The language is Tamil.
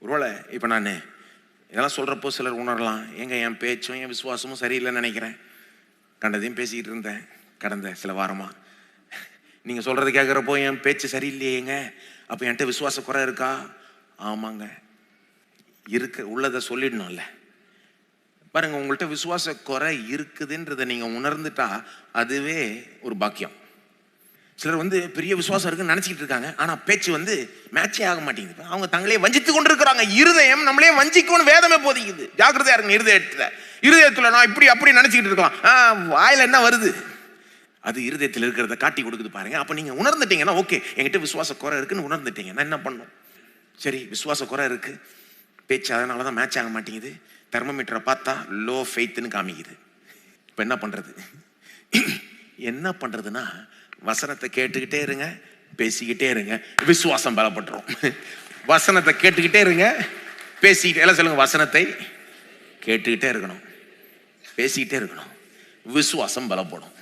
ஒருவேளை இப்போ நான் இதெல்லாம் சொல்கிறப்போ சிலர் உணரலாம், எங்க என் பேச்சும் என் விசுவாசமும் சரியில்லைன்னு நினைக்கிறேன், கண்டதையும் பேசிக்கிட்டு இருந்தேன் கடந்த சில வாரமாக. நீங்கள் சொல்கிறது கேட்குறப்போ என் பேச்சு சரியில்லையேங்க, அப்போ என்கிட்ட விசுவாச குறை இருக்கா? ஆமாங்க, உள்ளதை சொல்லிடணும்ல. பாருங்க, உங்கள்கிட்ட விசுவாச குறை இருக்குதுன்றதை நீங்கள் உணர்ந்துட்டா அதுவே ஒரு பாக்கியம். சிலர் பெரிய விசுவாசம் இருக்குன்னு நினச்சிக்கிட்டு இருக்காங்க, ஆனால் பேச்சு மேட்சே ஆக மாட்டேங்குது. அவங்க தங்களே வஞ்சித்து கொண்டு இருக்கிறாங்க. இருதயம் நம்மளே வஞ்சிக்கணும்னு வேதமே போதிக்குது. ஜாக்கிரதையா இருக்கு. இருதயத்தில் நான் இப்படி அப்படி நினச்சிக்கிட்டு இருக்கலாம், வாயில் என்ன வருது அது இருதயத்தில் இருக்கிறத காட்டி கொடுக்குது பாருங்க. அப்போ நீங்கள் உணர்ந்துட்டீங்கன்னா ஓகே, என்கிட்ட விசுவாச குறை இருக்குன்னு உணர்ந்துட்டீங்கன்னா என்ன பண்ணும்? சரி, விசுவாச குறை இருக்கு, பேச்சு அதனால தான் மேட்ச் ஆக மாட்டேங்குது, தெர்மோமீட்டரை பார்த்தா லோ ஃபெய்த்னு காமிக்குது. இப்போ என்ன பண்ணுறது? என்ன பண்ணுறதுன்னா, வசனத்தை கேட்டுக்கிட்டே இருங்க, பேசிக்கிட்டே இருங்க, விசுவாசம் பலப்பட்டுரும். வசனத்தை கேட்டுக்கிட்டே இருங்க, பேசிக்கிட்டே, எல்லாம் சொல்லுங்க, வசனத்தை கேட்டுக்கிட்டே இருக்கணும், பேசிக்கிட்டே இருக்கணும், விசுவாசம் பலப்படும்.